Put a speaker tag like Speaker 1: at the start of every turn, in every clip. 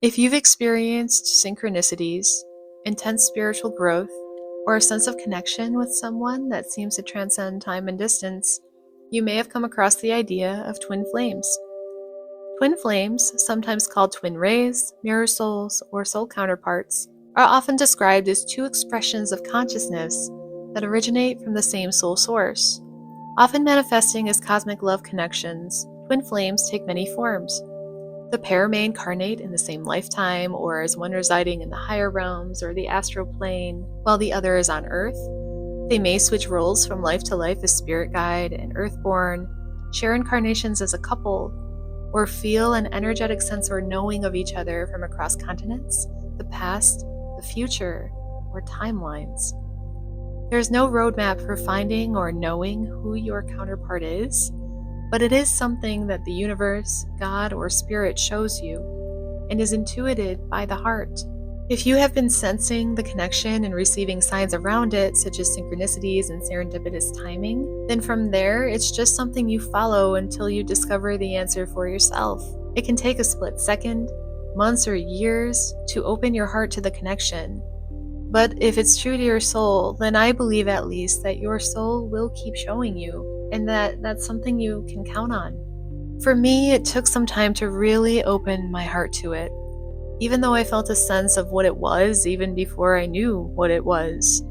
Speaker 1: If you've experienced synchronicities, intense spiritual growth, or a sense of connection with someone that seems to transcend time and distance, you may have come across the idea of twin flames. Twin flames, sometimes called twin rays, mirror souls, or soul counterparts, are often described as two expressions of consciousness that originate from the same soul source. Often manifesting as cosmic love connections, twin flames take many forms. The pair may incarnate in the same lifetime, or as one residing in the higher realms or the astral plane, while the other is on Earth. They may switch roles from life to life as spirit guide and earthborn, share incarnations as a couple, or feel an energetic sense or knowing of each other from across continents, the past, the future, or timelines. There is no roadmap for finding or knowing who your counterpart is, but it is something that the universe, God, or spirit shows you and is intuited by the heart. If you have been sensing the connection and receiving signs around it, such as synchronicities and serendipitous timing, then from there, it's just something you follow until you discover the answer for yourself. It can take a split second, months, or years to open your heart to the connection. But if it's true to your soul, then I believe at least that your soul will keep showing you, and that's something you can count on. For me, it took some time to really open my heart to it, even though I felt a sense of what it was even before I knew what it was.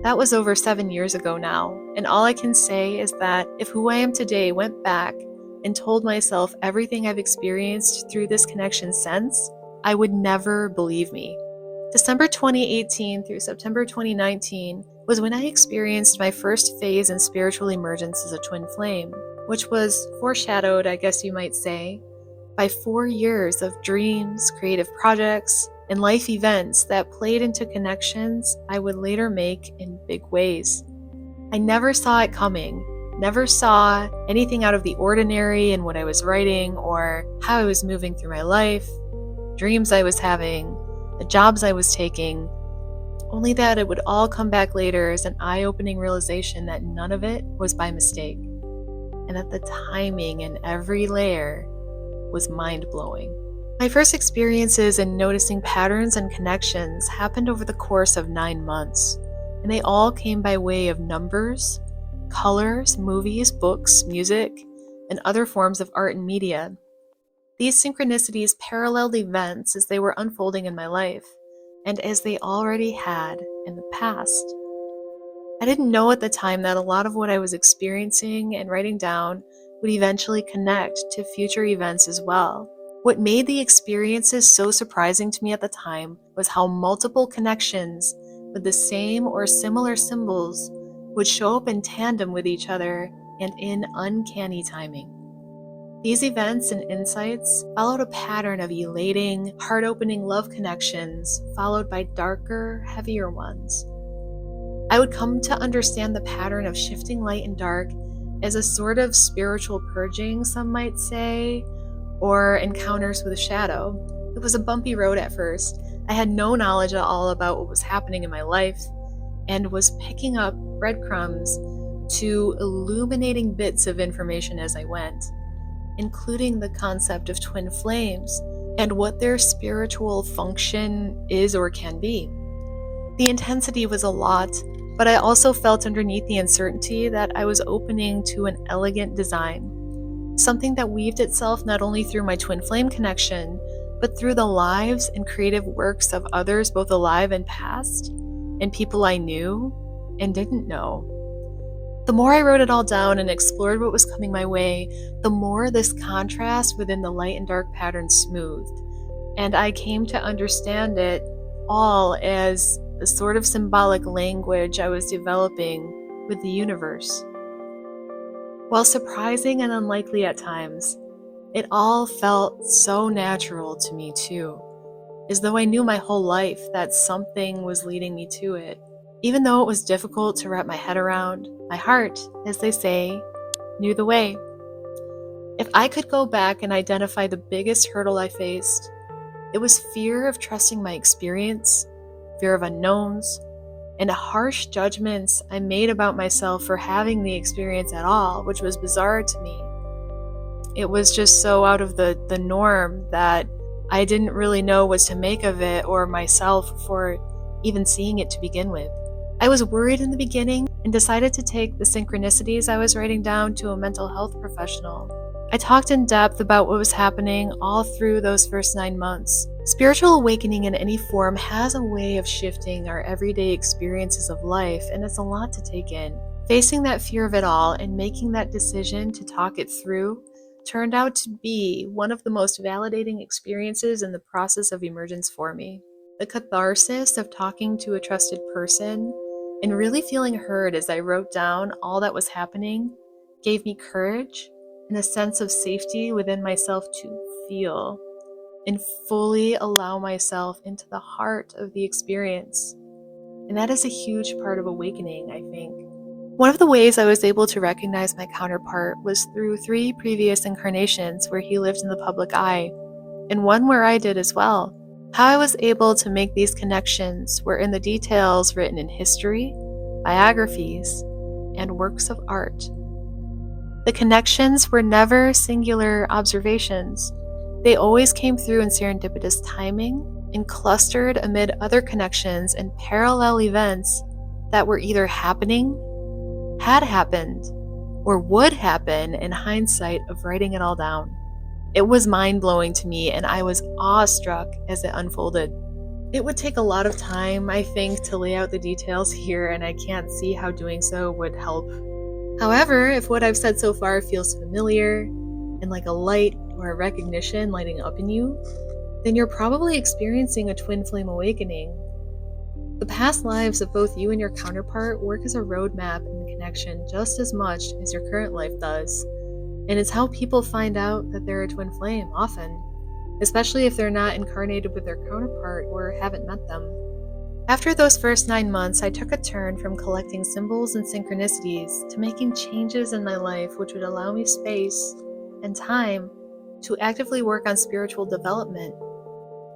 Speaker 1: That was over 7 years ago now, and all I can say is that if who I am today went back and told myself everything I've experienced through this connection since, I would never believe me. December 2018 through September 2019 was when I experienced my first phase in spiritual emergence as a twin flame, which was foreshadowed, I guess you might say, by 4 years of dreams, creative projects, and life events that played into connections I would later make in big ways. I never saw it coming, never saw anything out of the ordinary in what I was writing or how I was moving through my life, dreams I was having, the jobs I was taking, only that it would all come back later as an eye-opening realization that none of it was by mistake, and that the timing in every layer was mind-blowing. My first experiences in noticing patterns and connections happened over the course of 9 months, and they all came by way of numbers, colors, movies, books, music, and other forms of art and media. These synchronicities paralleled events as they were unfolding in my life, and as they already had in the past. I didn't know at the time that a lot of what I was experiencing and writing down would eventually connect to future events as well. What made the experiences so surprising to me at the time was how multiple connections with the same or similar symbols would show up in tandem with each other and in uncanny timing. These events and insights followed a pattern of elating, heart-opening love connections, followed by darker, heavier ones. I would come to understand the pattern of shifting light and dark as a sort of spiritual purging, some might say, or encounters with a shadow. It was a bumpy road at first. I had no knowledge at all about what was happening in my life, and was picking up breadcrumbs to illuminating bits of information as I went, including the concept of twin flames and what their spiritual function is or can be. The intensity was a lot, but I also felt underneath the uncertainty that I was opening to an elegant design, something that weaved itself not only through my twin flame connection, but through the lives and creative works of others both alive and past, and people I knew and didn't know. The more I wrote it all down and explored what was coming my way, the more this contrast within the light and dark patterns smoothed, and I came to understand it all as a sort of symbolic language I was developing with the universe. While surprising and unlikely at times, it all felt so natural to me too, as though I knew my whole life that something was leading me to it. Even though it was difficult to wrap my head around, my heart, as they say, knew the way. If I could go back and identify the biggest hurdle I faced, it was fear of trusting my experience, fear of unknowns, and harsh judgments I made about myself for having the experience at all, which was bizarre to me. It was just so out of the norm that I didn't really know what to make of it or myself before even seeing it to begin with. I was worried in the beginning and decided to take the synchronicities I was writing down to a mental health professional. I talked in depth about what was happening all through those first 9 months. Spiritual awakening in any form has a way of shifting our everyday experiences of life, and it's a lot to take in. Facing that fear of it all and making that decision to talk it through turned out to be one of the most validating experiences in the process of emergence for me. The catharsis of talking to a trusted person and really feeling heard as I wrote down all that was happening gave me courage and a sense of safety within myself to feel and fully allow myself into the heart of the experience. And that is a huge part of awakening, I think. One of the ways I was able to recognize my counterpart was through 3 previous incarnations where he lived in the public eye, and one where I did as well. How I was able to make these connections were in the details written in history, biographies, and works of art. The connections were never singular observations. They always came through in serendipitous timing and clustered amid other connections and parallel events that were either happening, had happened, or would happen in hindsight of writing it all down. It was mind-blowing to me, and I was awestruck as it unfolded. It would take a lot of time, I think, to lay out the details here, and I can't see how doing so would help. However, if what I've said so far feels familiar and like a light or a recognition lighting up in you, then you're probably experiencing a twin flame awakening. The past lives of both you and your counterpart work as a roadmap in the connection just as much as your current life does. And it's how people find out that they're a twin flame often, especially if they're not incarnated with their counterpart or haven't met them. After those first 9 months, I took a turn from collecting symbols and synchronicities to making changes in my life which would allow me space and time to actively work on spiritual development.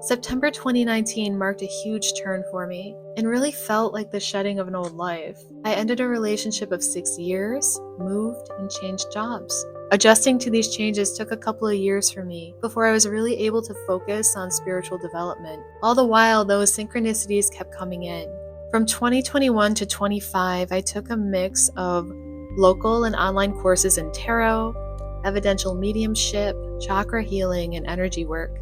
Speaker 1: September 2019 marked a huge turn for me and really felt like the shedding of an old life. I ended a relationship of 6 years, moved, and changed jobs. Adjusting to these changes took a couple of years for me before I was really able to focus on spiritual development. All the while, those synchronicities kept coming in. From 2021 to 25, I took a mix of local and online courses in tarot, evidential mediumship, chakra healing, and energy work.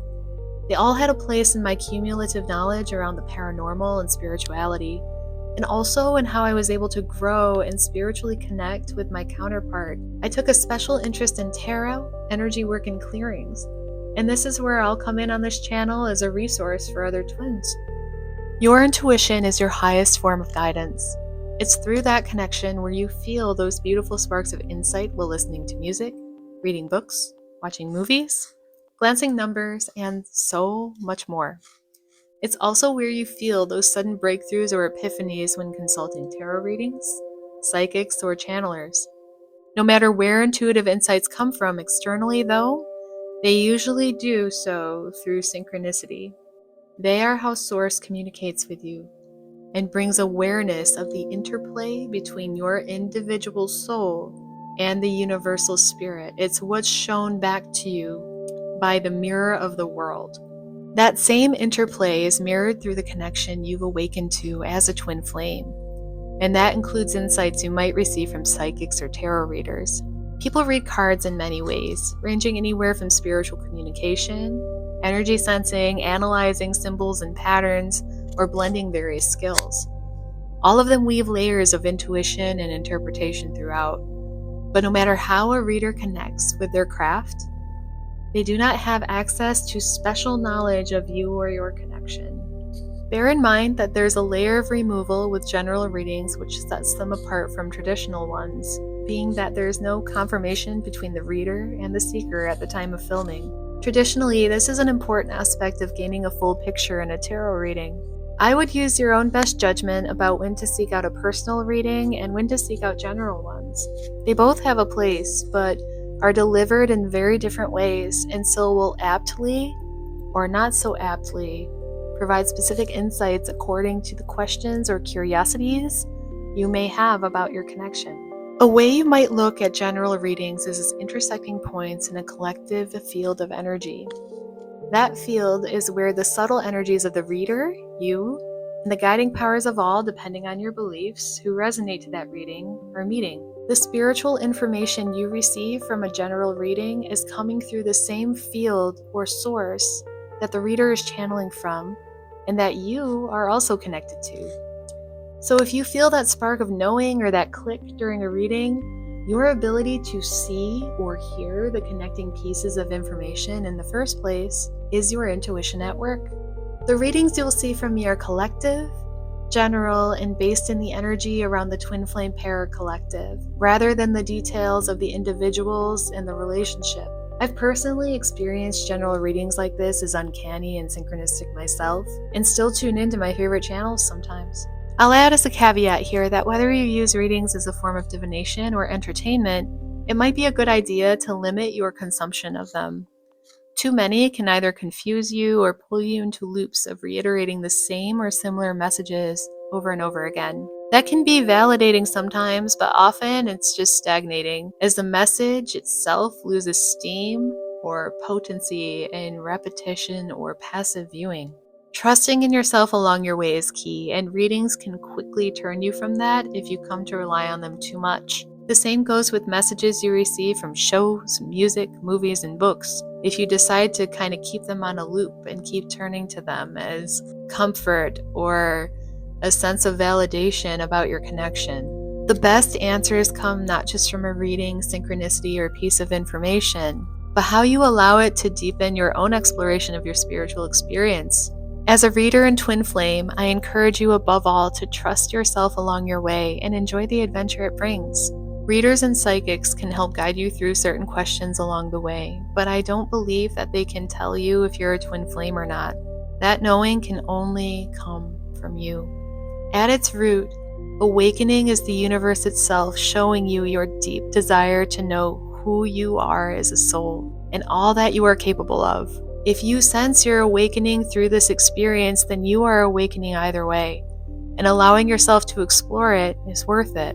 Speaker 1: They all had a place in my cumulative knowledge around the paranormal and spirituality, and also in how I was able to grow and spiritually connect with my counterpart. I took a special interest in tarot, energy work, and clearings, and this is where I'll come in on this channel as a resource for other twins. Your intuition is your highest form of guidance. It's through that connection where you feel those beautiful sparks of insight while listening to music, reading books, watching movies, glancing numbers, and so much more. It's also where you feel those sudden breakthroughs or epiphanies when consulting tarot readings, psychics, or channelers. No matter where intuitive insights come from externally, though, they usually do so through synchronicity. They are how Source communicates with you and brings awareness of the interplay between your individual soul and the universal spirit. It's what's shown back to you by the mirror of the world. That same interplay is mirrored through the connection you've awakened to as a twin flame, and that includes insights you might receive from psychics or tarot readers. People read cards in many ways, ranging anywhere from spiritual communication, energy sensing, analyzing symbols and patterns, or blending various skills. All of them weave layers of intuition and interpretation throughout, but no matter how a reader connects with their craft, they do not have access to special knowledge of you or your connection. Bear in mind that there's a layer of removal with general readings which sets them apart from traditional ones, being that there's no confirmation between the reader and the seeker at the time of filming. Traditionally, this is an important aspect of gaining a full picture in a tarot reading. I would use your own best judgment about when to seek out a personal reading and when to seek out general ones. They both have a place, but are delivered in very different ways, and so will aptly, or not so aptly, provide specific insights according to the questions or curiosities you may have about your connection. A way you might look at general readings is as intersecting points in a collective field of energy. That field is where the subtle energies of the reader, you, and the guiding powers of all, depending on your beliefs, who resonate to that reading, are meeting. The spiritual information you receive from a general reading is coming through the same field or source that the reader is channeling from, and that you are also connected to. So if you feel that spark of knowing or that click during a reading, your ability to see or hear the connecting pieces of information in the first place is your intuition at work. The readings you'll see from me are collective, general, and based in the energy around the twin flame pair collective, rather than the details of the individuals and the relationship. I've personally experienced general readings like this as uncanny and synchronistic myself, and still tune into my favorite channels sometimes. I'll add as a caveat here that whether you use readings as a form of divination or entertainment, it might be a good idea to limit your consumption of them. Too many can either confuse you or pull you into loops of reiterating the same or similar messages over and over again. That can be validating sometimes, but often it's just stagnating, as the message itself loses steam or potency in repetition or passive viewing. Trusting in yourself along your way is key, and readings can quickly turn you from that if you come to rely on them too much. The same goes with messages you receive from shows, music, movies, and books. If you decide to kind of keep them on a loop and keep turning to them as comfort or a sense of validation about your connection. The best answers come not just from a reading, synchronicity, or piece of information, but how you allow it to deepen your own exploration of your spiritual experience. As a reader in Twin Flame, I encourage you above all to trust yourself along your way and enjoy the adventure it brings. Readers and psychics can help guide you through certain questions along the way, but I don't believe that they can tell you if you're a twin flame or not. That knowing can only come from you. At its root, awakening is the universe itself showing you your deep desire to know who you are as a soul and all that you are capable of. If you sense you're awakening through this experience, then you are awakening either way, and allowing yourself to explore it is worth it.